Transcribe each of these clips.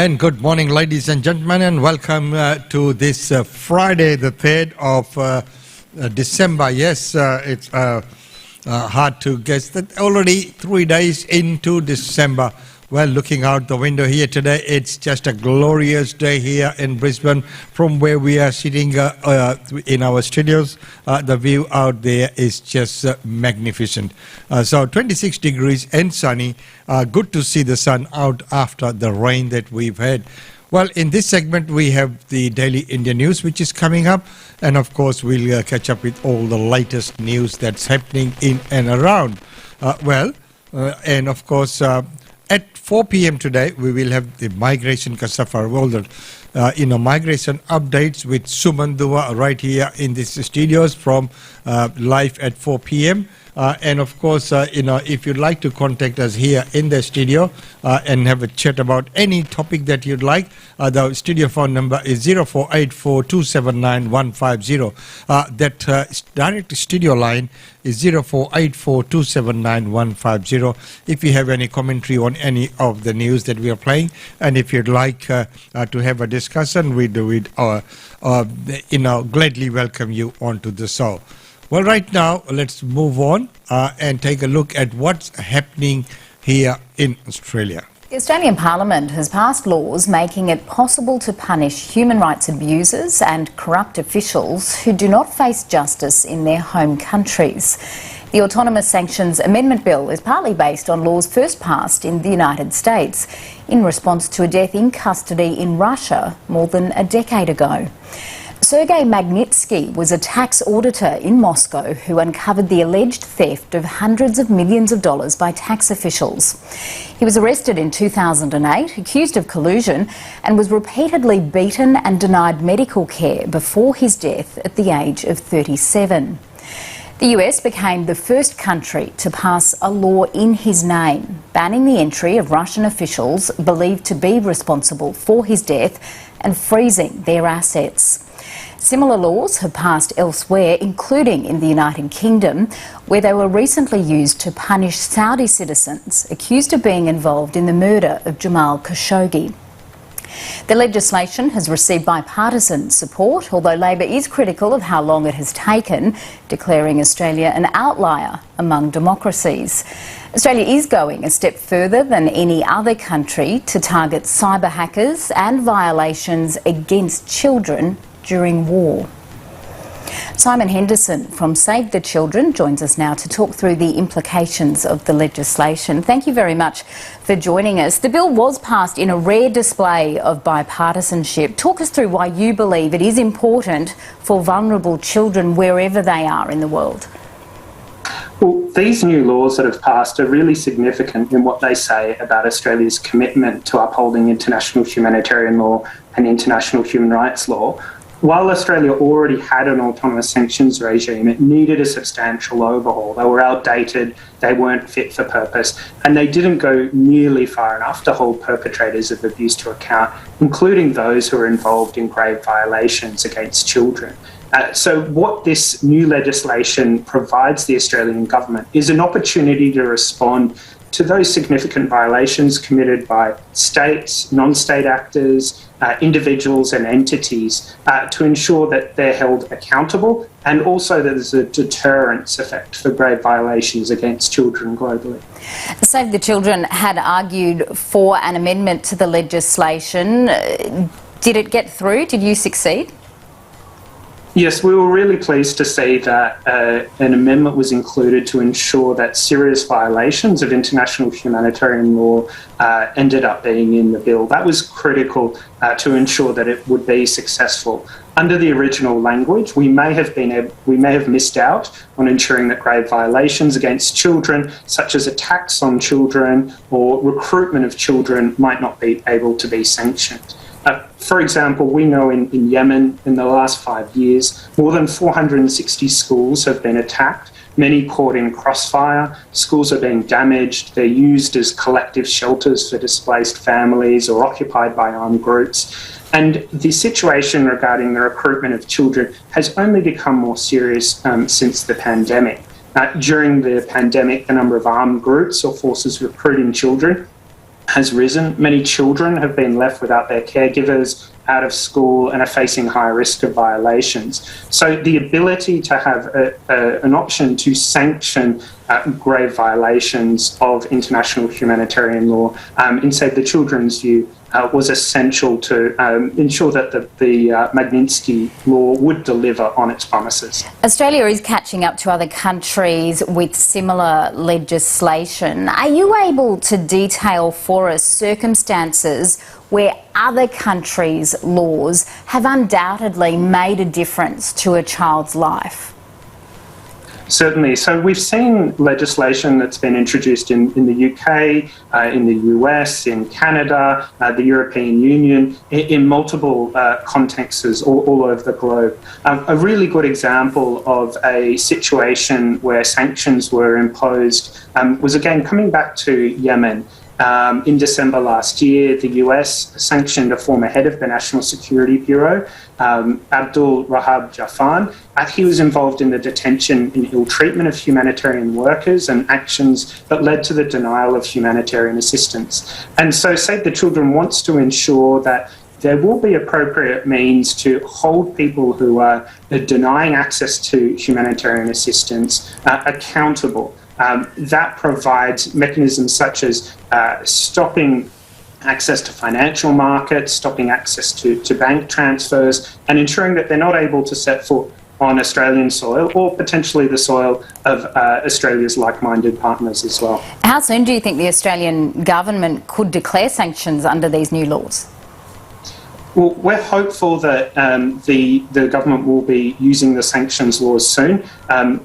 And good morning, ladies and gentlemen, and welcome to this Friday, the 3rd of December. Yes, it's hard to guess that already 3 days into December. Well, looking out the window here today, it's just a glorious day here in Brisbane from where we are sitting in our studios. The view out there is just magnificent. So 26 degrees and sunny. Good to see the sun out after the rain that we've had. Well, in this segment, we have the Daily India News, which is coming up. And of course, we'll catch up with all the latest news that's happening in and around. And of course, at 4 p.m. today, we will have the migration Kasafar World, migration updates with Suman Dua right here in these studios from live at 4 p.m. And of course, if you'd like to contact us here in the studio and have a chat about any topic that you'd like, the studio phone number is 0484279150. That direct studio line is 0484279150. If you have any commentary on any of the news that we are playing, and if you'd like to have a discussion, we do it, gladly welcome you onto the show. Well, right now, let's move on and take a look at what's happening here in Australia. The Australian Parliament has passed laws making it possible to punish human rights abusers and corrupt officials who do not face justice in their home countries. The Autonomous Sanctions Amendment Bill is partly based on laws first passed in the United States in response to a death in custody in Russia more than a decade ago. Sergei Magnitsky was a tax auditor in Moscow who uncovered the alleged theft of hundreds of millions of dollars by tax officials. He was arrested in 2008, accused of collusion, and was repeatedly beaten and denied medical care before his death at the age of 37. The US became the first country to pass a law in his name, banning the entry of Russian officials believed to be responsible for his death and freezing their assets. Similar laws have passed elsewhere, including in the United Kingdom, where they were recently used to punish Saudi citizens accused of being involved in the murder of Jamal Khashoggi. The legislation has received bipartisan support, although Labor is critical of how long it has taken, declaring Australia an outlier among democracies. Australia is going a step further than any other country to target cyber hackers and violations against children during war. Simon Henderson from Save the Children joins us now to talk through the implications of the legislation. Thank you very much for joining us. The bill was passed in a rare display of bipartisanship. Talk us through why you believe it is important for vulnerable children wherever they are in the world. Well, these new laws that have passed are really significant in what they say about Australia's commitment to upholding international humanitarian law and international human rights law. While Australia already had an autonomous sanctions regime, it needed a substantial overhaul. They were outdated, they weren't fit for purpose, and they didn't go nearly far enough to hold perpetrators of abuse to account, including those who are involved in grave violations against children. So what this new legislation provides the Australian government is an opportunity to respond to those significant violations committed by states, non-state actors, individuals and entities to ensure that they're held accountable and also that there's a deterrence effect for grave violations against children globally. Save the Children had argued for an amendment to the legislation. Did it get through? Did you succeed? Yes, we were really pleased to see that an amendment was included to ensure that serious violations of international humanitarian law ended up being in the bill. That was critical to ensure that it would be successful. Under the original language, we may have missed out on ensuring that grave violations against children, such as attacks on children or recruitment of children, might not be able to be sanctioned. For example, we know in Yemen in the last 5 years, more than 460 schools have been attacked, many caught in crossfire. Schools are being damaged. They're used as collective shelters for displaced families or occupied by armed groups. And the situation regarding the recruitment of children has only become more serious since the pandemic. During the pandemic, the number of armed groups or forces recruiting children has risen. Many children have been left without their caregivers, out of school, and are facing high risk of violations. So the ability to have an option to sanction grave violations of international humanitarian law in, say, the children's view, was essential to ensure that the Magnitsky law would deliver on its promises. Australia is catching up to other countries with similar legislation. Are you able to detail for us circumstances where other countries' laws have undoubtedly made a difference to a child's life? Certainly. So we've seen legislation that's been introduced in the UK, in the US, in Canada, the European Union, in multiple contexts all over the globe. A really good example of a situation where sanctions were imposed was, again, coming back to Yemen. In December last year, the US sanctioned a former head of the National Security Bureau, Abdul Rahab Jafan. He was involved in the detention and ill treatment of humanitarian workers and actions that led to the denial of humanitarian assistance. And so Save the Children wants to ensure that there will be appropriate means to hold people who are denying access to humanitarian assistance accountable. That provides mechanisms such as stopping access to financial markets, stopping access to bank transfers, and ensuring that they're not able to set foot on Australian soil or potentially the soil of Australia's like-minded partners as well. How soon do you think the Australian government could declare sanctions under these new laws? Well, we're hopeful that the government will be using the sanctions laws soon.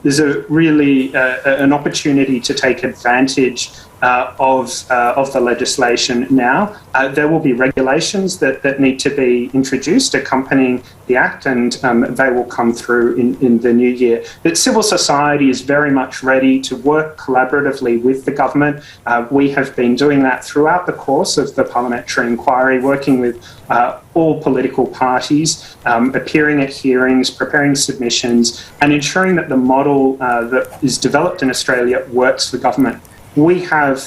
There's an opportunity to take advantage of the legislation now. There will be regulations that need to be introduced accompanying the Act, and they will come through in the new year. But civil society is very much ready to work collaboratively with the government. We have been doing that throughout the course of the parliamentary inquiry, working with all political parties, appearing at hearings, preparing submissions, and ensuring that the model that is developed in Australia works for government. We have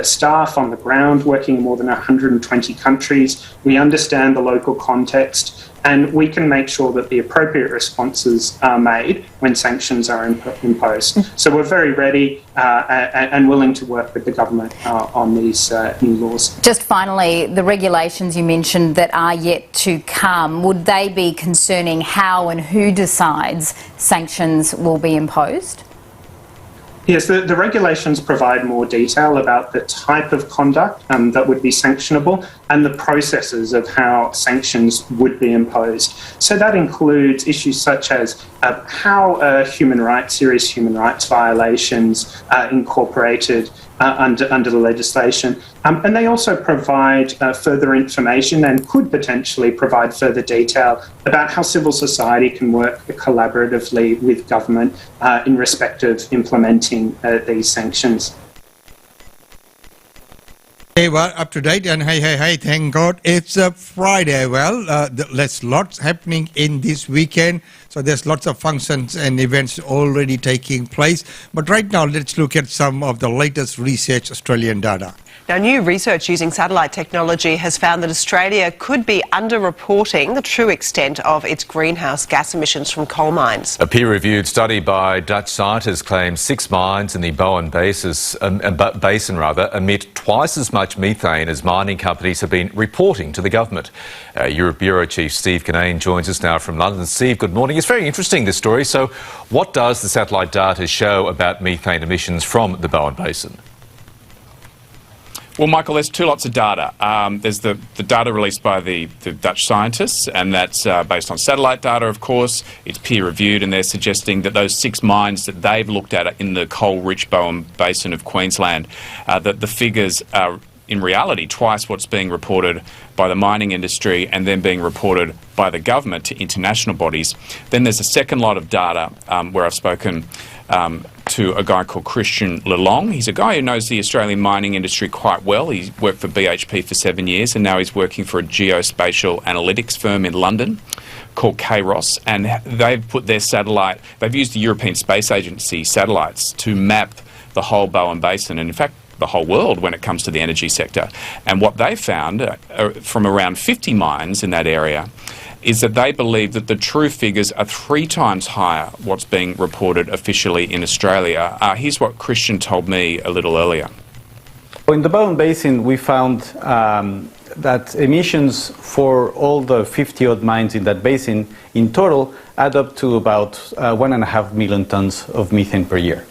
staff on the ground working in more than 120 countries. We understand the local context, and we can make sure that the appropriate responses are made when sanctions are imposed. So we're very ready and willing to work with the government on these new laws. Just finally, the regulations you mentioned that are yet to come, would they be concerning how and who decides sanctions will be imposed? Yes, the regulations provide more detail about the type of conduct that would be sanctionable and the processes of how sanctions would be imposed. So that includes issues such as how serious human rights violations are incorporated under the legislation. And they also provide further information and could potentially provide further detail about how civil society can work collaboratively with government in respect of implementing these sanctions. Hey, well, up to date, and hey, thank God it's a Friday. Well, there's lots happening in this weekend, so there's lots of functions and events already taking place. But right now, let's look at some of the latest research Australian data. Now, new research using satellite technology has found that Australia could be underreporting the true extent of its greenhouse gas emissions from coal mines. A peer-reviewed study by Dutch scientists claims 6 mines in the Bowen Basin emit twice as much methane as mining companies have been reporting to the government. Europe Bureau Chief Steve Kinane joins us now from London. Steve, good morning. It's very interesting, this story. So what does the satellite data show about methane emissions from the Bowen Basin? Well, Michael, there's two lots of data. There's the data released by the Dutch scientists, and that's based on satellite data, of course. It's peer-reviewed, and they're suggesting that those 6 mines that they've looked at in the coal-rich Bowen Basin of Queensland, that the figures are, in reality, twice what's being reported by the mining industry and then being reported by the government to international bodies. Then there's a second lot of data where I've spoken to a guy called Christian Lelong. He's a guy who knows the Australian mining industry quite well. He's worked for BHP for 7 years, and now he's working for a geospatial analytics firm in London called Kairos, and they've put their they've used the European Space Agency satellites to map the whole Bowen Basin, and in fact the whole world when it comes to the energy sector. And what they found from around 50 mines in that area is that they believe that the true figures are 3 times higher what's being reported officially in Australia. Here's what Christian told me a little earlier. In the Bowen Basin, we found that emissions for all the 50-odd mines in that basin in total add up to about 1.5 million tons of methane per year.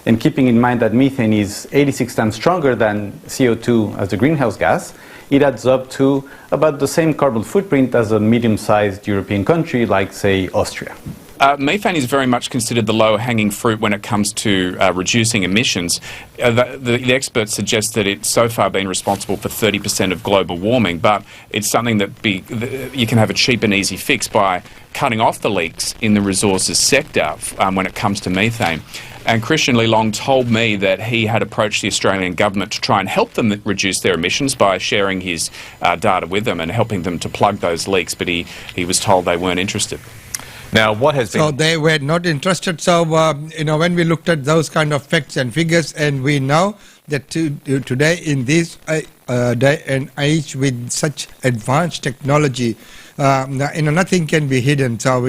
And keeping in mind that methane is 86 times stronger than CO2 as a greenhouse gas, it adds up to about the same carbon footprint as a medium-sized European country like, say, Austria. Methane is very much considered the low-hanging fruit when it comes to reducing emissions. The experts suggest that it's so far been responsible for 30% of global warming, but it's something that you can have a cheap and easy fix by cutting off the leaks in the resources sector when it comes to methane. And Christian Leelong told me that he had approached the Australian government to try and help them reduce their emissions by sharing his data with them and helping them to plug those leaks, but he was told they weren't interested. Now, what has been... So they were not interested. So, when we looked at those kind of facts and figures, and we know that today in this day and age with such advanced technology, nothing can be hidden. So,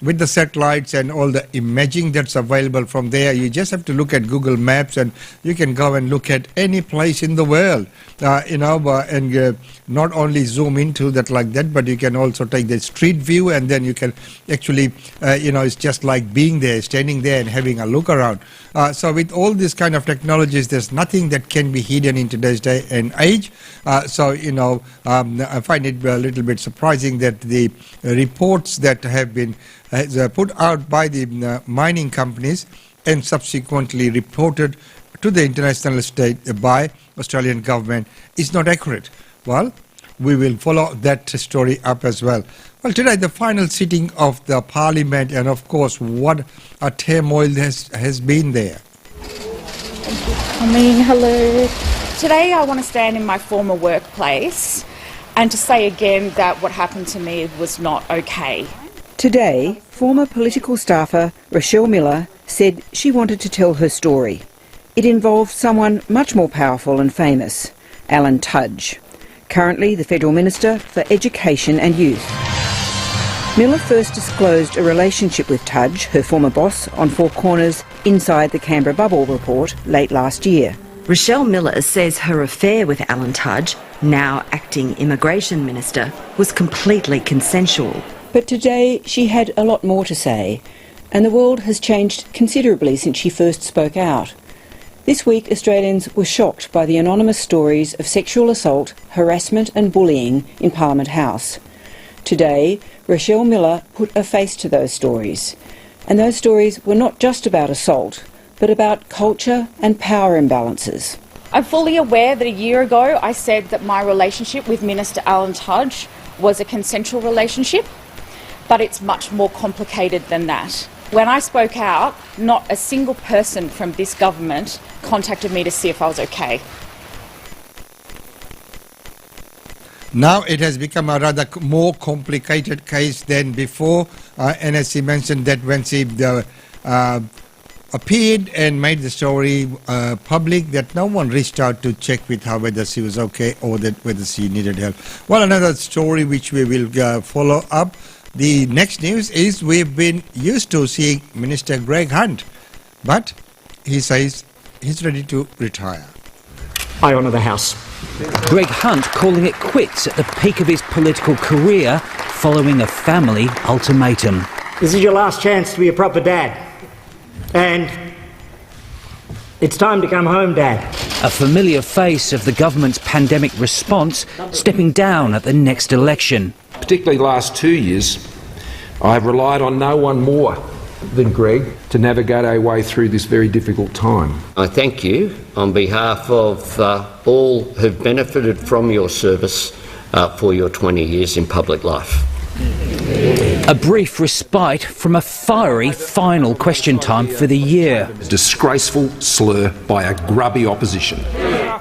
with the satellites and all the imaging that's available from there, you just have to look at Google Maps and you can go and look at any place in the world, and not only zoom into that like that, but you can also take the street view, and then you can actually, it's just like being there, standing there and having a look around. So with all these kind of technologies, there's nothing that can be hidden in today's day and age. I find it a little bit surprising that the reports that have been put out by the mining companies and subsequently reported to the international state by Australian government is not accurate. Well, we will follow that story up as well. Well, today the final sitting of the Parliament, and of course what a turmoil has been there. Hello. Today I want to stand in my former workplace and to say again that what happened to me was not okay. Today, former political staffer Rochelle Miller said she wanted to tell her story. It involved someone much more powerful and famous, Alan Tudge, currently the Federal Minister for Education and Youth. Miller first disclosed a relationship with Tudge, her former boss, on Four Corners inside the Canberra Bubble report late last year. Rochelle Miller says her affair with Alan Tudge, now acting Immigration Minister, was completely consensual. But today she had a lot more to say, and the world has changed considerably since she first spoke out. This week, Australians were shocked by the anonymous stories of sexual assault, harassment and bullying in Parliament House. Today, Rochelle Miller put a face to those stories. And those stories were not just about assault, but about culture and power imbalances. I'm fully aware that a year ago I said that my relationship with Minister Alan Tudge was a consensual relationship, but it's much more complicated than that. When I spoke out, not a single person from this government contacted me to see if I was okay. Now it has become a rather more complicated case than before, and as she mentioned that when she appeared and made the story public, that no one reached out to check with her whether she was okay or that whether she needed help. Well, another story which we will follow up. The next news is we've been used to seeing Minister Greg Hunt, but he says he's ready to retire. I honour the House. Greg Hunt calling it quits at the peak of his political career following a family ultimatum. This is your last chance to be a proper dad. And it's time to come home, Dad. A familiar face of the government's pandemic response stepping down at the next election. Particularly the last 2 years, I've relied on no one more than Greg to navigate our way through this very difficult time. I thank you on behalf of all who've benefited from your service for your 20 years in public life. A brief respite from a fiery final question time for the year. A disgraceful slur by a grubby opposition.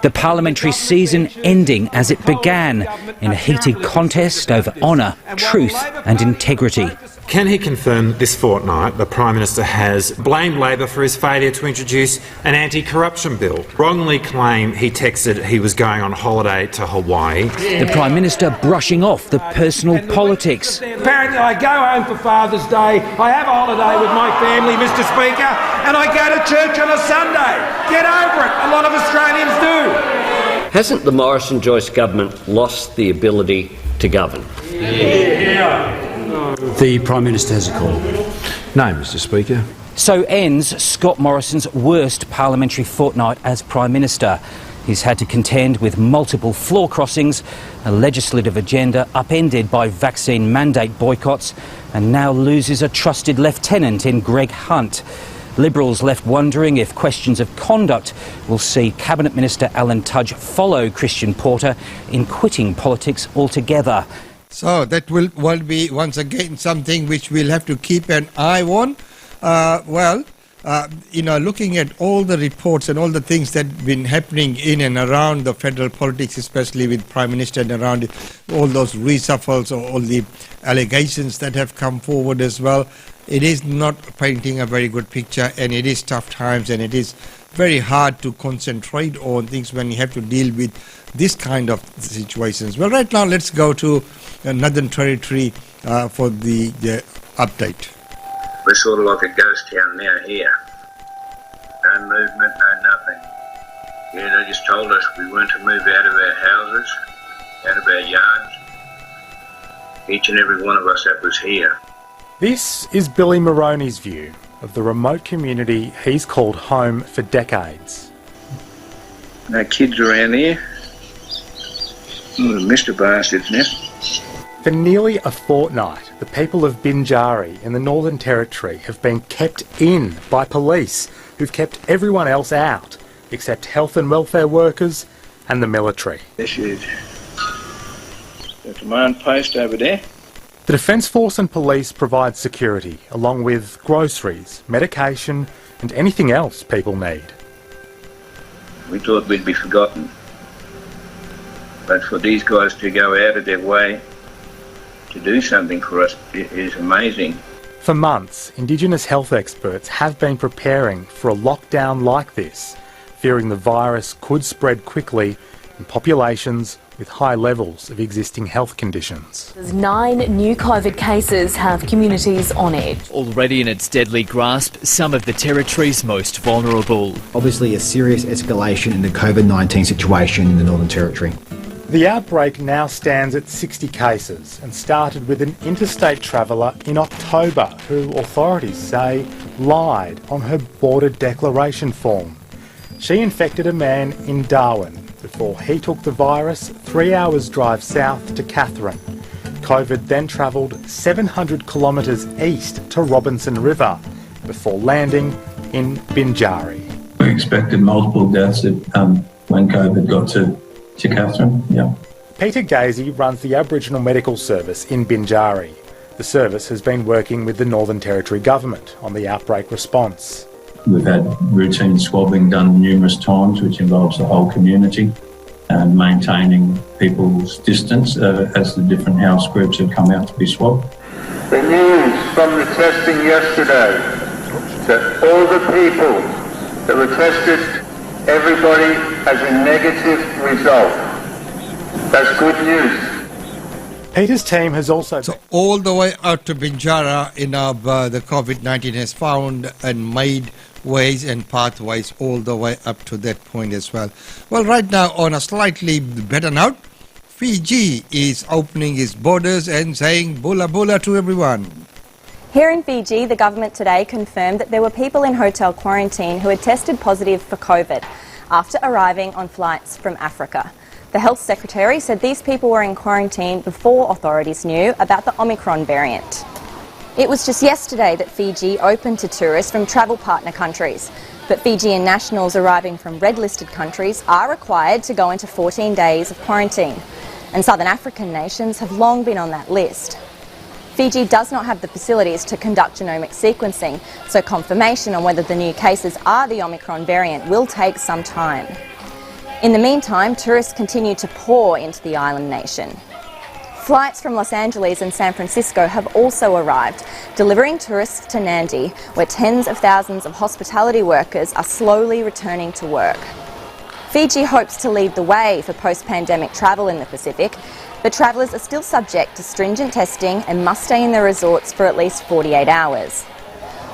The parliamentary season ending as it began, in a heated contest over honour, truth and integrity. Can he confirm this fortnight the Prime Minister has blamed Labor for his failure to introduce an anti-corruption bill, wrongly claim he texted he was going on holiday to Hawaii? The Prime Minister brushing off the personal politics. Apparently I go home for Father's Day, I have a holiday with my family, Mr Speaker, and I go to church on a Sunday. Get over it, a lot of Australians do. Hasn't the Morrison-Joyce government lost the ability to govern? The Prime Minister has a call. No, Mr Speaker. So ends Scott Morrison's worst parliamentary fortnight as Prime Minister. He's had to contend with multiple floor crossings, a legislative agenda upended by vaccine mandate boycotts, and now loses a trusted lieutenant in Greg Hunt. Liberals left wondering if questions of conduct will see Cabinet Minister Alan Tudge follow Christian Porter in quitting politics altogether. So that will be once again something which we'll have to keep an eye on. Looking at all the reports and all the things that have been happening in and around the federal politics, especially with Prime Minister and around all those reshuffles or all the allegations that have come forward as well, it is not painting a very good picture, and it is tough times, and it is very hard to concentrate on things when you have to deal with this kind of situations. Well, right now let's go to Northern Territory for the update. We're sort of like a ghost town now here. No movement, no nothing. Yeah, they just told us we weren't to move out of our houses, out of our yards. Each and every one of us that was here. This is Billy Moroney's view of the remote community he's called home for decades. No kids around here. Mr. Bastards now. For nearly a fortnight, the people of Binjari in the Northern Territory have been kept in by police who've kept everyone else out, except health and welfare workers and the military. This is the command post over there. The Defence Force and police provide security, along with groceries, medication and anything else people need. We thought we'd be forgotten. But for these guys to go out of their way to do something for us is amazing. For months, Indigenous health experts have been preparing for a lockdown like this, fearing the virus could spread quickly in populations with high levels of existing health conditions. 9 new COVID cases have communities on edge. Already in its deadly grasp, some of the territory's most vulnerable. Obviously a serious escalation in the COVID-19 situation in the Northern Territory. The outbreak now stands at 60 cases and started with an interstate traveller in October who authorities say lied on her border declaration form. She infected a man in Darwin before he took the virus 3 hours drive south to Katherine. COVID then travelled 700 kilometres east to Robinson River before landing in Binjari. We expected multiple deaths when COVID got to Katherine, yeah. Peter Gazy runs the Aboriginal Medical Service in Binjari. The service has been working with the Northern Territory Government on the outbreak response. We've had routine swabbing done numerous times, which involves the whole community, and maintaining people's distance as the different house groups have come out to be swabbed. The news from the testing yesterday that all the people that were tested, everybody has a negative result. That's good news. Peter's team has also... So all the way out to Binjara, the COVID-19 has found and made ways and pathways all the way up to that point as well. Well, right now, on a slightly better note, Fiji is opening its borders and saying bula bula to everyone. Here in Fiji, the government today confirmed that there were people in hotel quarantine who had tested positive for COVID after arriving on flights from Africa. The Health Secretary said these people were in quarantine before authorities knew about the Omicron variant. It was just yesterday that Fiji opened to tourists from travel partner countries, but Fijian nationals arriving from red-listed countries are required to go into 14 days of quarantine, and Southern African nations have long been on that list. Fiji does not have the facilities to conduct genomic sequencing, so confirmation on whether the new cases are the Omicron variant will take some time. In the meantime, tourists continue to pour into the island nation. Flights from Los Angeles and San Francisco have also arrived, delivering tourists to Nandi, where tens of thousands of hospitality workers are slowly returning to work. Fiji hopes to lead the way for post-pandemic travel in the Pacific, but travellers are still subject to stringent testing and must stay in their resorts for at least 48 hours.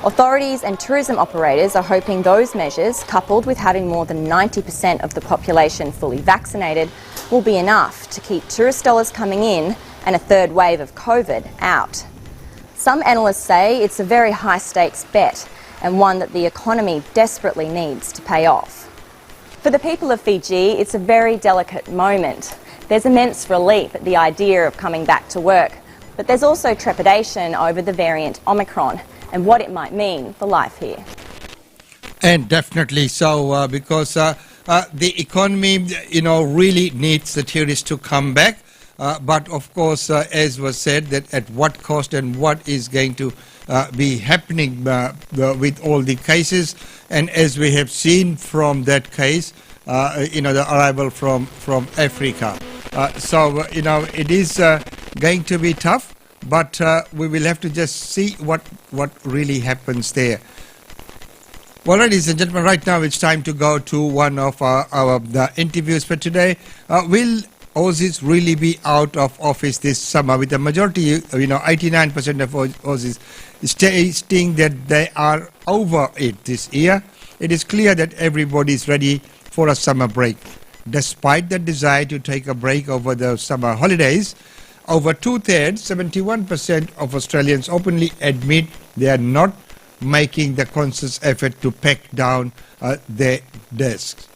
Authorities and tourism operators are hoping those measures, coupled with having more than 90% of the population fully vaccinated, will be enough to keep tourist dollars coming in and a third wave of COVID out. Some analysts say it's a very high-stakes bet and one that the economy desperately needs to pay off. For the people of Fiji, it's a very delicate moment. There's immense relief at the idea of coming back to work, but there's also trepidation over the variant Omicron and what it might mean for life here. And definitely so, because the economy, really needs the tourists to come back. But of course, as was said, that at what cost and what is going to be happening with all the cases. And as we have seen from that case, the arrival from Africa. So it is going to be tough, but we will have to just see what really happens there. Well, ladies and gentlemen, right now it's time to go to one of our interviews for today. Will Aussies really be out of office this summer? With the majority, 89% of Aussies stating that they are over it this year. It is clear that everybody is ready for a summer break. Despite the desire to take a break over the summer holidays, over two-thirds, 71% of Australians openly admit they are not making the conscious effort to pack down their desks.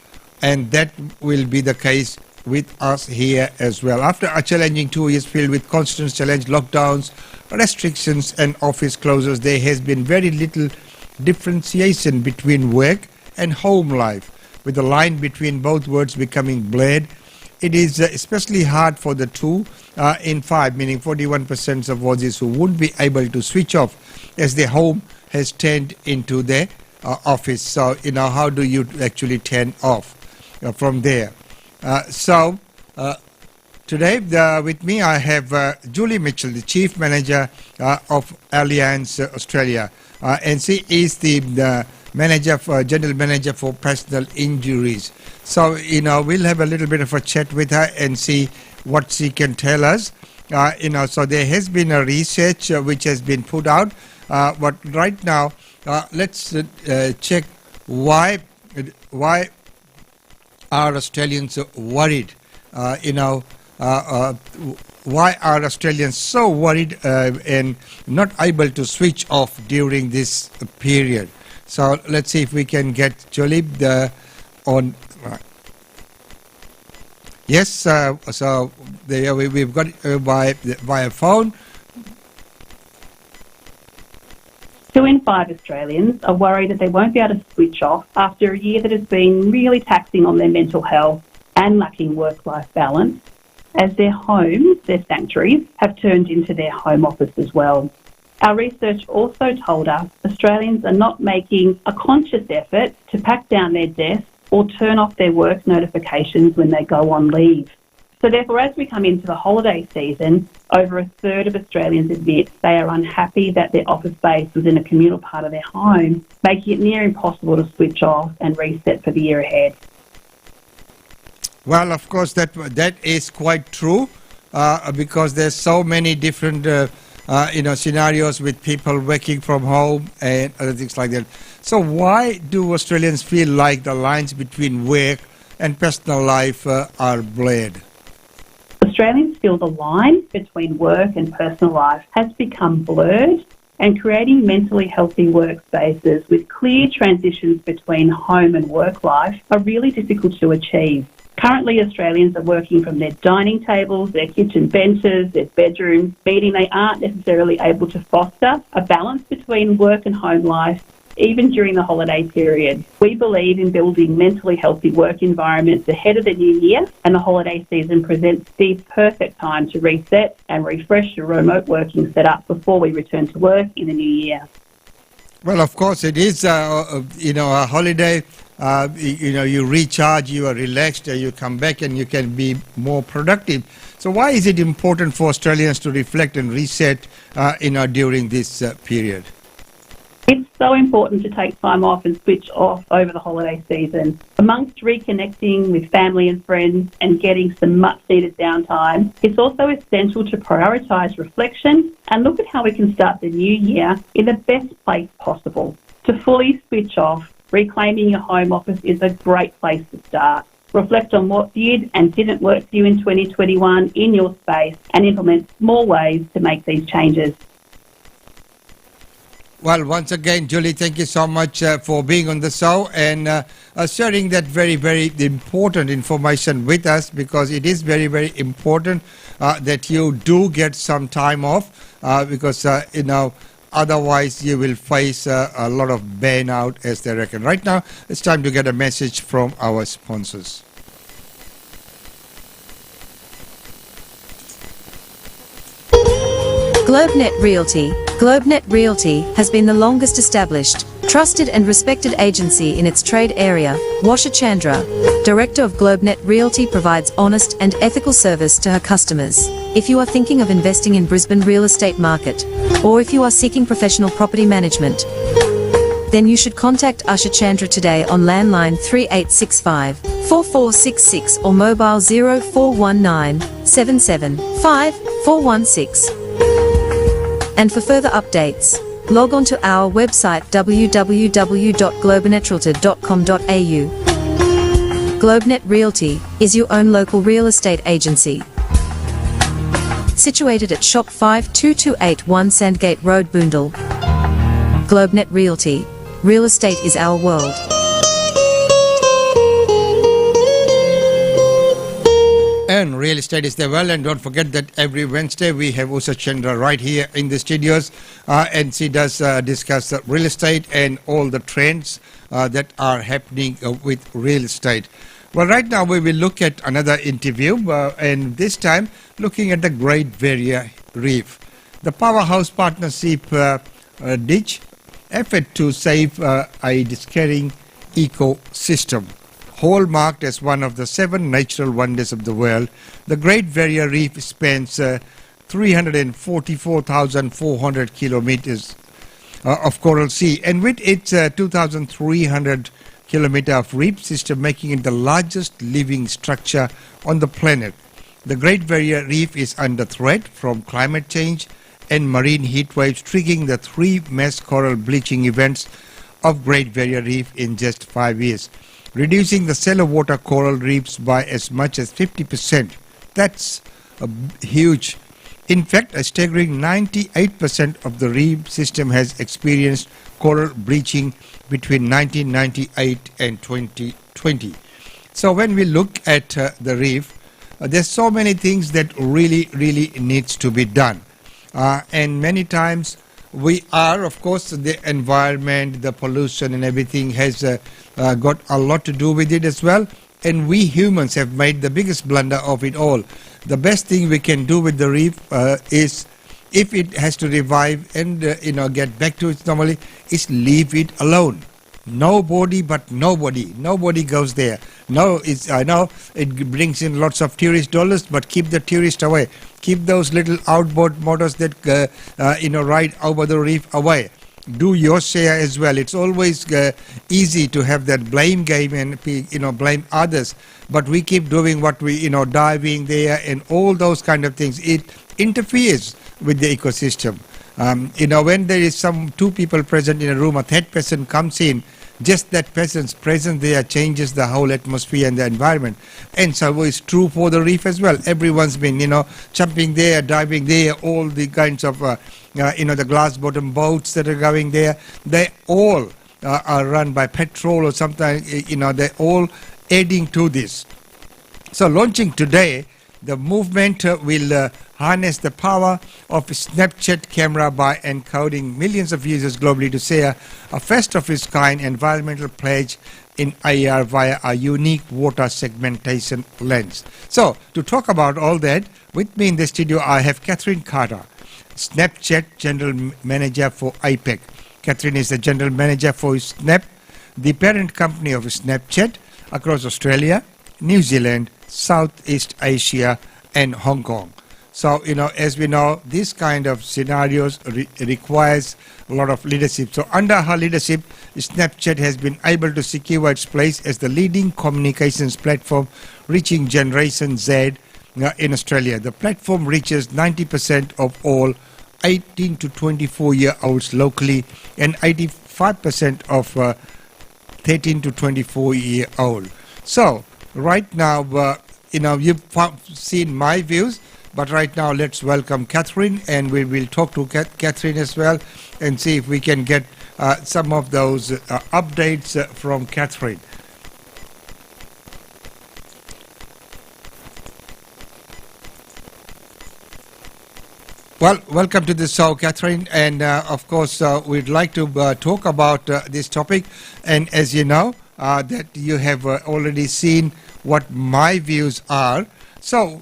And that will be the case with us here as well. After a challenging 2 years filled with constant challenge, lockdowns, restrictions and office closures, there has been very little differentiation between work and home life, with the line between both words becoming blurred. It is especially hard for the 2 in 5, meaning 41% of Aussies who won't be able to switch off as their home has turned into their office. So, how do you actually turn off from there? Today with me I have Julie Mitchell, the Chief Manager of Allianz Australia, and she is the General Manager for Personal Injuries. So, we'll have a little bit of a chat with her and see what she can tell us. So there has been a research which has been put out, but right now let's check why are Australians worried? Why are Australians so worried and not able to switch off during this period? So let's see if we can get Jolie on. Yes, so there we've got it via phone. 2 in 5 Australians are worried that they won't be able to switch off after a year that has been really taxing on their mental health and lacking work-life balance, as their homes, their sanctuaries, have turned into their home office as well. Our research also told us Australians are not making a conscious effort to pack down their desks or turn off their work notifications when they go on leave. So therefore, as we come into the holiday season, over a third of Australians admit they are unhappy that their office space was in a communal part of their home, making it near impossible to switch off and reset for the year ahead. Well, of course, that is quite true because there's so many different scenarios with people working from home and other things like that. So why do Australians feel like the lines between work and personal life are blurred? Australians feel the line between work and personal life has become blurred, and creating mentally healthy workspaces with clear transitions between home and work life are really difficult to achieve. Currently, Australians are working from their dining tables, their kitchen benches, their bedrooms, meaning they aren't necessarily able to foster a balance between work and home life, even during the holiday period. We believe in building mentally healthy work environments ahead of the new year, and the holiday season presents the perfect time to reset and refresh your remote working setup before we return to work in the new year. Well, of course, it is, a holiday you recharge, you are relaxed, you come back and you can be more productive. So why is it important for Australians to reflect and reset during this period? It's so important to take time off and switch off over the holiday season. Amongst reconnecting with family and friends and getting some much-needed downtime, it's also essential to prioritise reflection and look at how we can start the new year in the best place possible. To fully switch off, reclaiming your home office is a great place to start. Reflect on what did and didn't work for you in 2021 in your space and implement small ways to make these changes. Well, once again, Julie, thank you so much for being on the show and sharing that very, very important information with us, because it is very, very important that you do get some time off because, otherwise you will face a lot of burnout, as they reckon. Right now, it's time to get a message from our sponsors. GlobeNet Realty. GlobeNet Realty has been the longest established, trusted and respected agency in its trade area. Washa Chandra, Director of GlobeNet Realty, provides honest and ethical service to her customers. If you are thinking of investing in Brisbane real estate market, or if you are seeking professional property management, then you should contact Usha Chandra today on landline 3865 4466 or mobile 0419 775 416. And for further updates, log on to our website www.globenetralty.com.au. GlobeNet Realty is your own local real estate agency. Situated at Shop 52281 Sandgate Road, Boondall. GlobeNet Realty. Real estate is our world. And real estate is the well, and don't forget that every Wednesday we have Usha Chandra right here in the studios, and she does discuss real estate and all the trends that are happening with real estate. Well, right now we will look at another interview, and this time looking at the Great Barrier Reef. The Powerhouse Partnership ditch effort to save a disappearing ecosystem. Hallmarked as one of the 7 natural wonders of the world, the Great Barrier Reef spans 344,400 kilometers of coral sea, and with its 2,300 kilometer of reef system, making it the largest living structure on the planet. The Great Barrier Reef is under threat from climate change and marine heat waves, triggering the 3 mass coral bleaching events of Great Barrier Reef in just 5 years. Reducing the shallow water coral reefs by as much as 50%. That's huge. In fact, a staggering 98% of the reef system has experienced coral bleaching between 1998 and 2020. So when we look at the reef, there's so many things that really needs to be done. And many times we are, of course, the environment, the pollution and everything has got a lot to do with it as well. And we humans have made the biggest blunder of it all. The best thing we can do with the reef is, if it has to revive and get back to its normally, is leave it alone. Nobody goes there. No, I know it brings in lots of tourist dollars, but keep the tourists away. Keep those little outboard motors that ride over the reef away. Do your share as well. It's always easy to have that blame game and blame others, but we keep doing what we diving there and all those kind of things. It interferes with the ecosystem. When there is 2 people present in a room, a third person comes in, just that person's presence there changes the whole atmosphere and the environment. And so it's true for the reef as well. Everyone's been, jumping there, diving there, all the kinds of, the glass bottom boats that are going there. They all are run by petrol or something, they're all adding to this. So launching today, the movement will harness the power of a Snapchat camera by encoding millions of users globally to share a first of its kind environmental pledge in AR via a unique water segmentation lens. So to talk about all that, with me in the studio I have Catherine Carter, Snapchat General Manager for APEC. Catherine is the General Manager for Snap, the parent company of Snapchat across Australia, New Zealand, Southeast Asia and Hong Kong. So, as we know, this kind of scenarios requires a lot of leadership. So under her leadership, Snapchat has been able to secure its place as the leading communications platform reaching Generation Z in Australia. The platform reaches 90% of all 18 to 24-year-olds locally and 85% of 13 to 24-year-old. So right now, you've seen my views. But right now, let's welcome Catherine, and we will talk to Catherine as well and see if we can get some of those updates from Catherine. Well, welcome to the show, Catherine, and of course, we'd like to talk about this topic. And as you know, that you have already seen what my views are. So,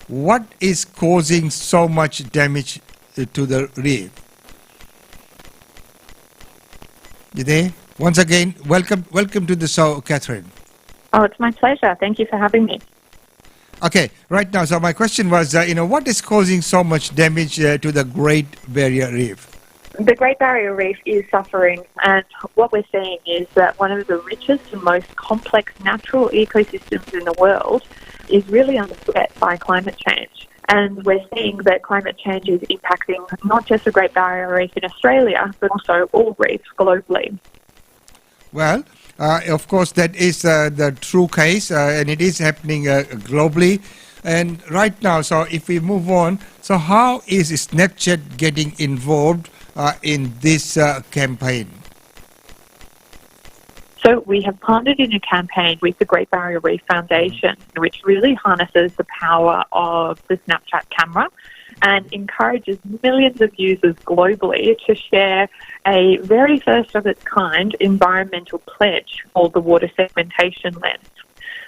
what is causing so much damage to the reef? You there? Once again, welcome to the show, Catherine. Oh, it's my pleasure. Thank you for having me. Okay, right now, so my question was, what is causing so much damage to the Great Barrier Reef? The Great Barrier Reef is suffering, and what we're seeing is that one of the richest and most complex natural ecosystems in the world is really under threat by climate change. And we're seeing that climate change is impacting not just the Great Barrier Reef in Australia, but also all reefs globally. Well, of course, that is the true case, and it is happening globally. And right now, so if we move on, so how is Snapchat getting involved in this campaign? So we have partnered in a campaign with the Great Barrier Reef Foundation, which really harnesses the power of the Snapchat camera and encourages millions of users globally to share a very first of its kind environmental pledge called the water segmentation lens.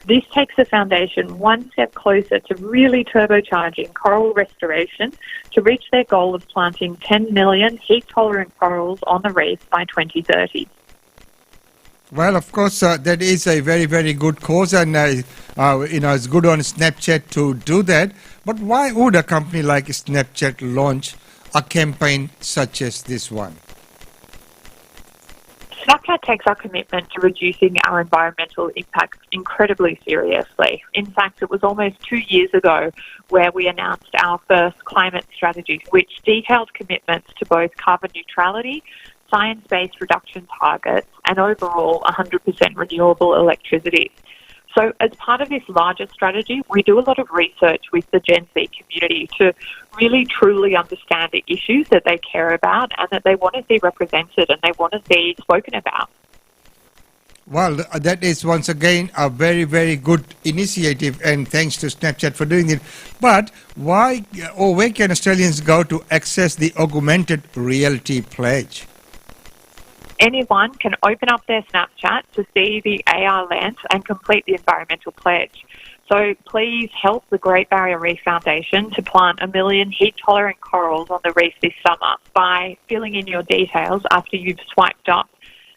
This takes the foundation one step closer to really turbocharging coral restoration to reach their goal of planting 10 million heat-tolerant corals on the reef by 2030. Well, of course, that is a very, very good cause, and it's good on Snapchat to do that. But why would a company like Snapchat launch a campaign such as this one? Snapchat takes our commitment to reducing our environmental impact incredibly seriously. In fact, it was almost 2 years ago where we announced our first climate strategy, which detailed commitments to both carbon neutrality, science-based reduction targets, and overall 100% renewable electricity. So as part of this larger strategy, we do a lot of research with the Gen Z community to really truly understand the issues that they care about and that they want to see represented and they want to see spoken about. Well, that is once again a very, very good initiative, and thanks to Snapchat for doing it. But why or where can Australians go to access the augmented reality pledge? Anyone can open up their Snapchat to see the AR lens and complete the environmental pledge. So please help the Great Barrier Reef Foundation to plant 1 million heat-tolerant corals on the reef this summer by filling in your details after you've swiped up.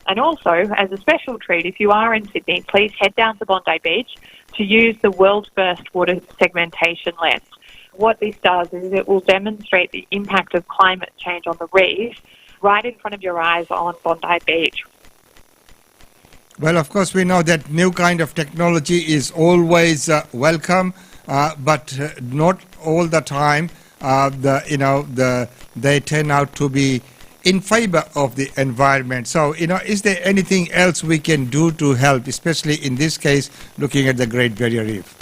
And also, as a special treat, if you are in Sydney, please head down to Bondi Beach to use the world's first water segmentation lens. What this does is it will demonstrate the impact of climate change on the reef right in front of your eyes on Bondi Beach. Well, of course, we know that new kind of technology is always welcome, but not all the time. They turn out to be in favor of the environment. So, is there anything else we can do to help, especially in this case, looking at the Great Barrier Reef?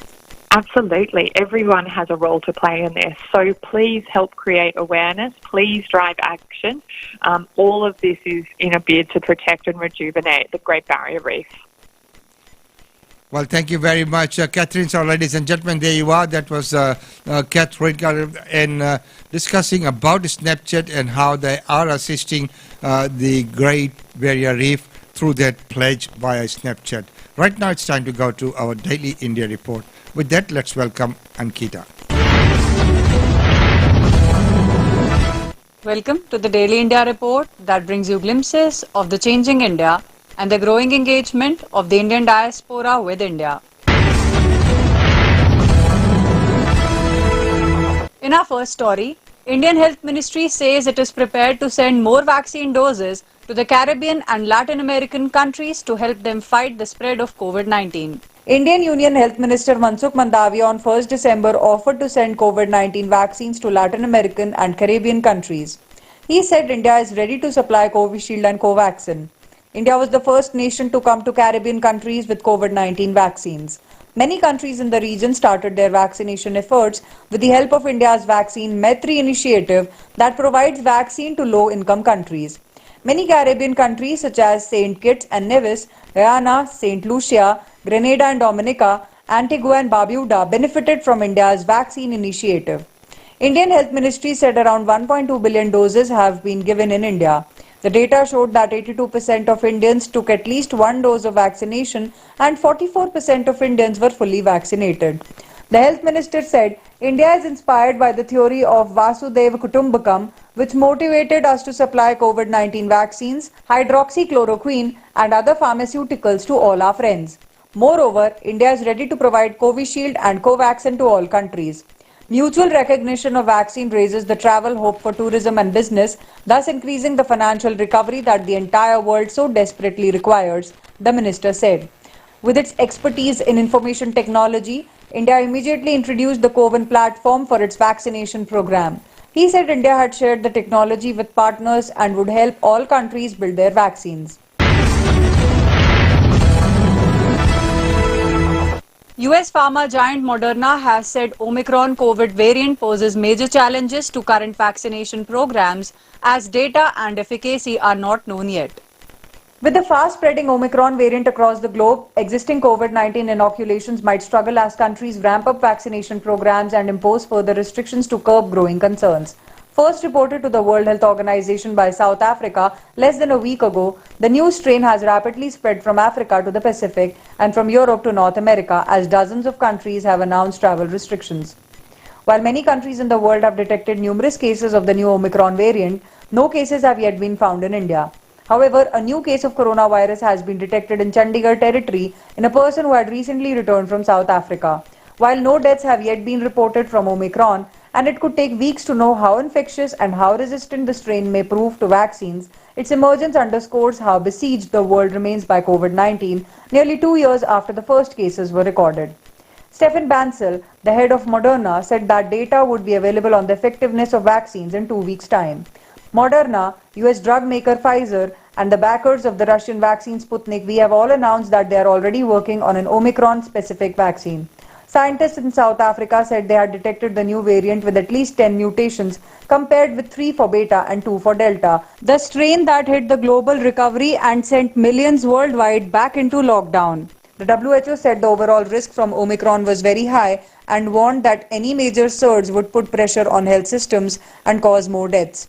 Absolutely. Everyone has a role to play in this. So please help create awareness. Please drive action. All of this is in a bid to protect and rejuvenate the Great Barrier Reef. Well, thank you very much, Catherine. So, ladies and gentlemen, there you are. That was Catherine and discussing about Snapchat and how they are assisting the Great Barrier Reef through that pledge via Snapchat. Right now, it's time to go to our Daily India Report. With that, let's welcome Ankita. Welcome to the Daily India Report that brings you glimpses of the changing India and the growing engagement of the Indian diaspora with India. In our first story, Indian Health Ministry says it is prepared to send more vaccine doses to the Caribbean and Latin American countries to help them fight the spread of COVID-19. Indian Union Health Minister Mansukh Mandaviya on 1st December offered to send COVID-19 vaccines to Latin American and Caribbean countries. He said India is ready to supply Covishield and Covaxin. India was the first nation to come to Caribbean countries with COVID-19 vaccines. Many countries in the region started their vaccination efforts with the help of India's Vaccine Maitri initiative that provides vaccine to low-income countries. Many Caribbean countries such as St. Kitts and Nevis, Guyana, St. Lucia, Grenada and Dominica, Antigua and Barbuda benefited from India's vaccine initiative. Indian Health Ministry said around 1.2 billion doses have been given in India. The data showed that 82% of Indians took at least one dose of vaccination and 44% of Indians were fully vaccinated. The Health Minister said, India is inspired by the theory of Vasudhaiva Kutumbakam, which motivated us to supply COVID-19 vaccines, hydroxychloroquine and other pharmaceuticals to all our friends. Moreover, India is ready to provide Covishield and Covaxin to all countries. Mutual recognition of vaccine raises the travel hope for tourism and business, thus increasing the financial recovery that the entire world so desperately requires, the minister said. With its expertise in information technology, India immediately introduced the CoWIN platform for its vaccination program. He said India had shared the technology with partners and would help all countries build their vaccines. US pharma giant Moderna has said Omicron COVID variant poses major challenges to current vaccination programs as data and efficacy are not known yet. With the fast-spreading Omicron variant across the globe, existing COVID-19 inoculations might struggle as countries ramp up vaccination programs and impose further restrictions to curb growing concerns. First reported to the World Health Organization by South Africa less than a week ago, the new strain has rapidly spread from Africa to the Pacific and from Europe to North America as dozens of countries have announced travel restrictions. While many countries in the world have detected numerous cases of the new Omicron variant, no cases have yet been found in India. However, a new case of coronavirus has been detected in Chandigarh territory in a person who had recently returned from South Africa. While no deaths have yet been reported from Omicron, and it could take weeks to know how infectious and how resistant the strain may prove to vaccines, its emergence underscores how besieged the world remains by COVID-19 nearly 2 years after the first cases were recorded. Stefan Bancel, the head of Moderna, said that data would be available on the effectiveness of vaccines in 2 weeks' time. Moderna, US drug maker Pfizer, and the backers of the Russian vaccine Sputnik V have all announced that they are already working on an Omicron-specific vaccine. Scientists in South Africa said they had detected the new variant with at least 10 mutations, compared with 3 for Beta and 2 for Delta, the strain that hit the global recovery and sent millions worldwide back into lockdown. The WHO said the overall risk from Omicron was very high and warned that any major surge would put pressure on health systems and cause more deaths.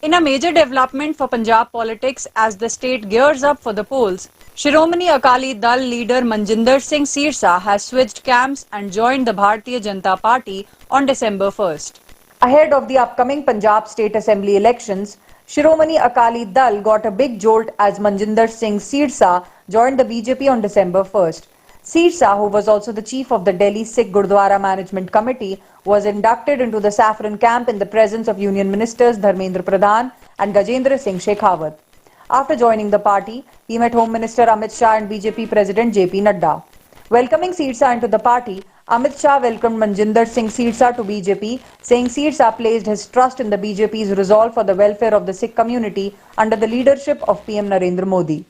In a major development for Punjab politics as the state gears up for the polls, Shiromani Akali Dal leader Manjinder Singh Sirsa has switched camps and joined the Bharatiya Janata Party on December 1st. Ahead of the upcoming Punjab State Assembly elections, Shiromani Akali Dal got a big jolt as Manjinder Singh Sirsa joined the BJP on December 1st. Sirsa, who was also the chief of the Delhi Sikh Gurdwara Management Committee, was inducted into the Saffron camp in the presence of Union Ministers Dharmendra Pradhan and Gajendra Singh Shekhawat. After joining the party, he met Home Minister Amit Shah and BJP President JP Nadda. Welcoming Sirsa into the party, Amit Shah welcomed Manjinder Singh Sirsa to BJP, saying Sirsa placed his trust in the BJP's resolve for the welfare of the Sikh community under the leadership of PM Narendra Modi.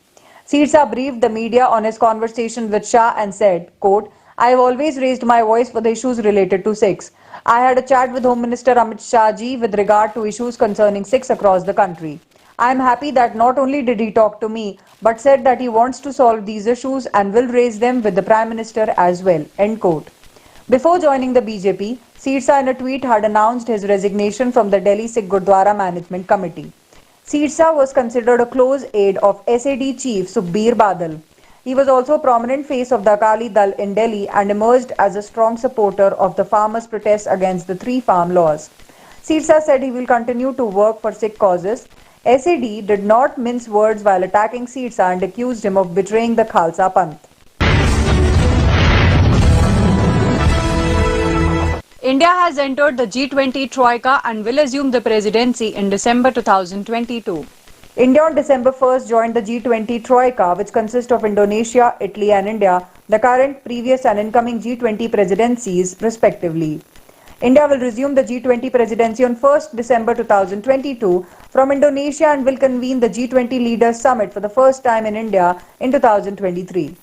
Sirsa briefed the media on his conversation with Shah and said, quote, I have always raised my voice for the issues related to Sikhs. I had a chat with Home Minister Amit Shah ji with regard to issues concerning Sikhs across the country. I am happy that not only did he talk to me, but said that he wants to solve these issues and will raise them with the Prime Minister as well. End quote. Before joining the BJP, Sirsa in a tweet had announced his resignation from the Delhi Sikh Gurdwara Management Committee. Sirsa was considered a close aide of SAD chief Sukhbir Badal. He was also a prominent face of the Akali Dal in Delhi and emerged as a strong supporter of the farmers' protests against the 3 farm laws. Sirsa said he will continue to work for Sikh causes. SAD did not mince words while attacking Sirsa and accused him of betraying the Khalsa Panth. India has entered the G20 Troika and will assume the presidency in December 2022. India on December 1st joined the G20 Troika, which consists of Indonesia, Italy and India, the current, previous and incoming G20 presidencies respectively. India will resume the G20 presidency on 1st December 2022 from Indonesia and will convene the G20 Leaders Summit for the first time in India in 2023.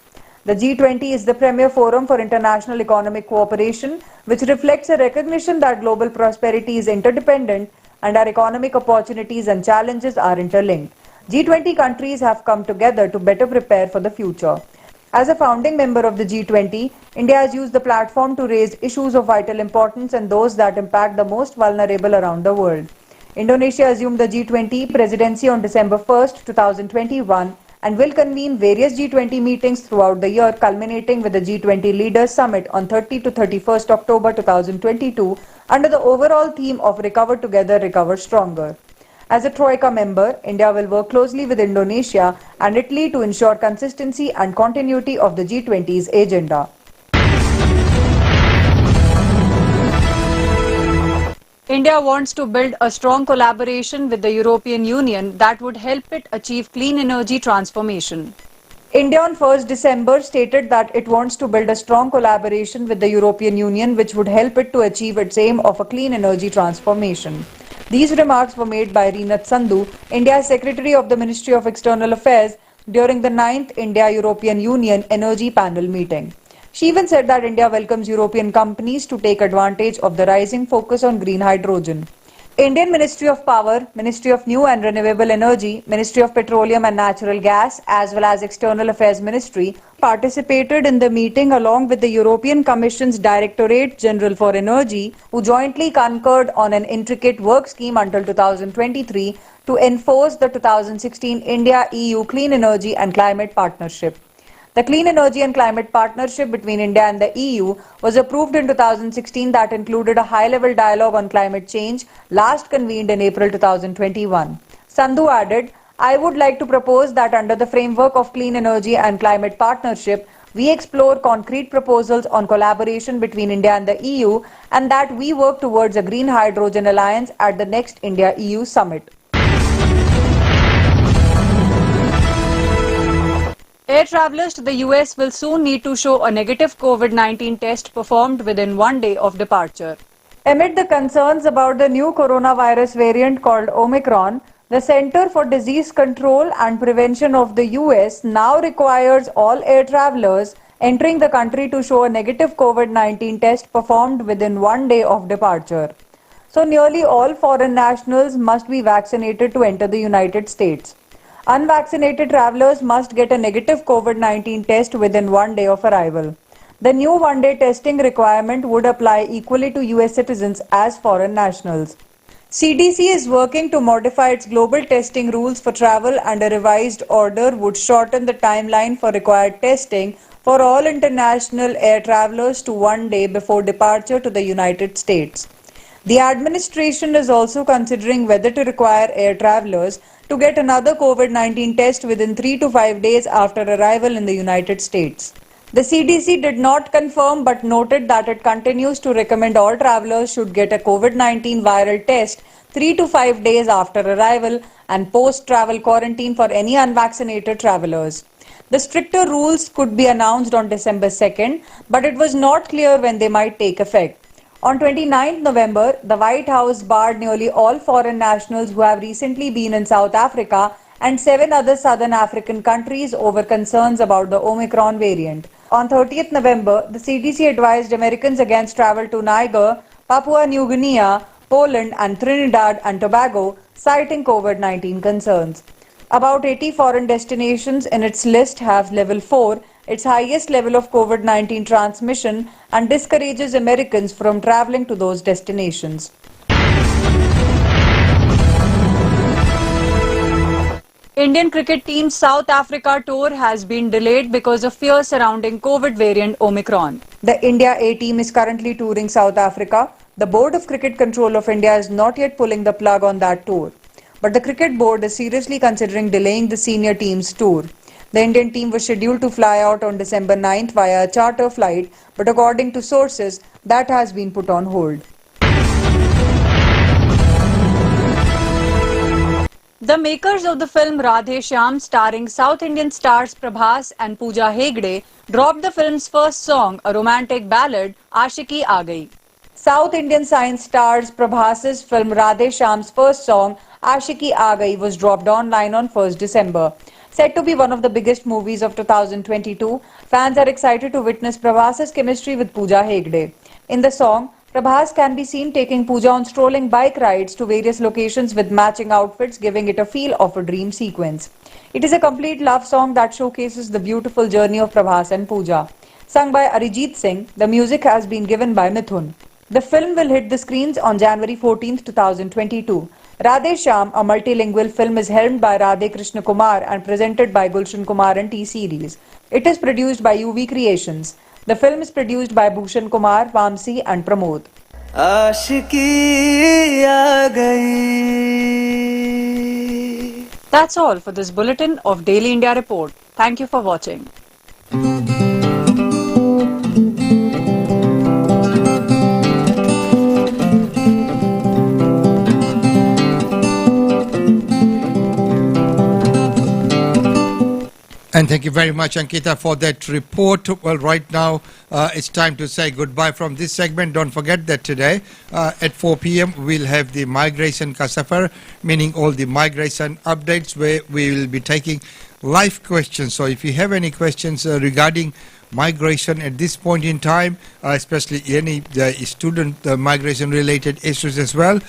The G20 is the premier forum for international economic cooperation, which reflects a recognition that global prosperity is interdependent and our economic opportunities and challenges are interlinked. G20 countries have come together to better prepare for the future. As a founding member of the G20, India has used the platform to raise issues of vital importance and those that impact the most vulnerable around the world. Indonesia assumed the G20 presidency on December 1st, 2021 and will convene various G20 meetings throughout the year, culminating with the G20 Leaders Summit on 30 to 31st October 2022 under the overall theme of Recover Together, Recover Stronger. As a Troika member, India will work closely with Indonesia and Italy to ensure consistency and continuity of the G20's agenda. India wants to build a strong collaboration with the European Union that would help it achieve clean energy transformation. India on 1st December stated that it wants to build a strong collaboration with the European Union which would help it to achieve its aim of a clean energy transformation. These remarks were made by Reenat Sandhu, India's Secretary of the Ministry of External Affairs, during the 9th India-European Union Energy Panel meeting. She even said that India welcomes European companies to take advantage of the rising focus on green hydrogen. Indian Ministry of Power, Ministry of New and Renewable Energy, Ministry of Petroleum and Natural Gas, as well as External Affairs Ministry participated in the meeting along with the European Commission's Directorate General for Energy, who jointly concurred on an intricate work scheme until 2023 to enforce the 2016 India-EU Clean Energy and Climate Partnership. The Clean Energy and Climate Partnership between India and the EU was approved in 2016 that included a high-level dialogue on climate change, last convened in April 2021. Sandhu added, I would like to propose that under the framework of Clean Energy and Climate Partnership, we explore concrete proposals on collaboration between India and the EU and that we work towards a green hydrogen alliance at the next India-EU summit. Air travellers to the US will soon need to show a negative COVID-19 test performed within 1 day of departure. Amid the concerns about the new coronavirus variant called Omicron, the Center for Disease Control and Prevention of the US now requires all air travellers entering the country to show a negative COVID-19 test performed within 1 day of departure. So nearly all foreign nationals must be vaccinated to enter the United States. Unvaccinated travellers must get a negative COVID-19 test within 1 day of arrival. The new one-day testing requirement would apply equally to US citizens as foreign nationals. CDC is working to modify its global testing rules for travel and a revised order would shorten the timeline for required testing for all international air travellers to 1 day before departure to the United States. The administration is also considering whether to require air travellers to get another COVID-19 test within 3 to 5 days after arrival in the United States. The CDC did not confirm but noted that it continues to recommend all travellers should get a COVID-19 viral test 3 to 5 days after arrival and post-travel quarantine for any unvaccinated travellers. The stricter rules could be announced on December 2nd, but it was not clear when they might take effect. On 29th November, the White House barred nearly all foreign nationals who have recently been in South Africa and 7 other southern African countries over concerns about the Omicron variant. On 30th November, the CDC advised Americans against travel to Niger, Papua New Guinea, Poland and Trinidad and Tobago, citing COVID-19 concerns. About 80 foreign destinations in its list have level 4, its highest level of COVID-19 transmission, and discourages Americans from traveling to those destinations. Indian cricket team's South Africa tour has been delayed because of fear surrounding COVID variant Omicron. The India A team is currently touring South Africa. The Board of Cricket Control of India is not yet pulling the plug on that tour. But the Cricket Board is seriously considering delaying the senior team's tour. The Indian team was scheduled to fly out on December 9th via a charter flight, but according to sources, that has been put on hold. The makers of the film Radhe Shyam, starring South Indian stars Prabhas and Pooja Hegde, dropped the film's first song, a romantic ballad, Aashiki Aa Gayi. South Indian science stars Prabhas's film Radhe Shyam's first song, Aashiki Aa Gayi, was dropped online on 1st December. Said to be one of the biggest movies of 2022, fans are excited to witness Prabhas's chemistry with Pooja Hegde. In the song, Prabhas can be seen taking Pooja on strolling bike rides to various locations with matching outfits, giving it a feel of a dream sequence. It is a complete love song that showcases the beautiful journey of Prabhas and Pooja. Sung by Arijit Singh, the music has been given by Mithun. The film will hit the screens on January 14, 2022. Radhe Shyam, a multilingual film, is helmed by Radhe Krishna Kumar and presented by Gulshan Kumar and T-Series. It is produced by UV Creations. The film is produced by Bhushan Kumar, Vamsi and Pramod. That's all for this bulletin of Daily India Report. Thank you for watching. And thank you very much, Ankita, for that report. Well, right now, it's time to say goodbye from this segment. Don't forget that today at 4 p.m. we'll have the Migration Ka Safar, meaning all the migration updates, where we will be taking live questions. So if you have any questions regarding migration at this point in time, especially any student migration related issues as well,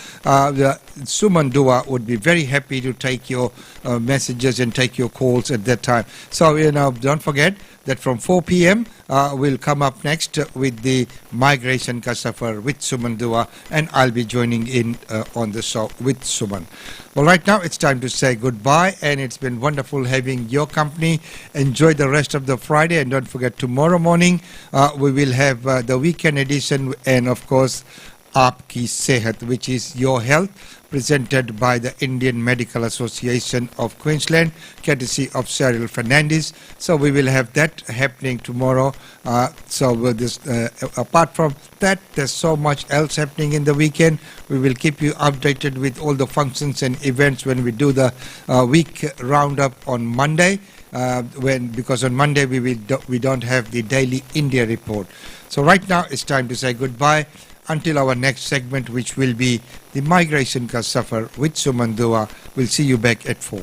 Suman Dua would be very happy to take your messages and take your calls at that time. So, don't forget that from 4 p.m. We'll come up next with the Migration Ka Safar with Suman Dua, and I'll be joining in on the show with Suman. Well, right now it's time to say goodbye, and it's been wonderful having your company. Enjoy the rest of the Friday, and don't forget tomorrow morning we will have the weekend edition, and of course Aapki Sehat, which is your health, presented by the Indian Medical Association of Queensland, courtesy of Cyril Fernandez. So we will have that happening tomorrow. Apart from that, there's so much else happening in the weekend. We will keep you updated with all the functions and events when we do the week roundup on Monday. Because on Monday we don't have the Daily India Report. So right now it's time to say goodbye until our next segment, which will be the Migration Ka Safar with Suman Dua. We'll see you back at 4.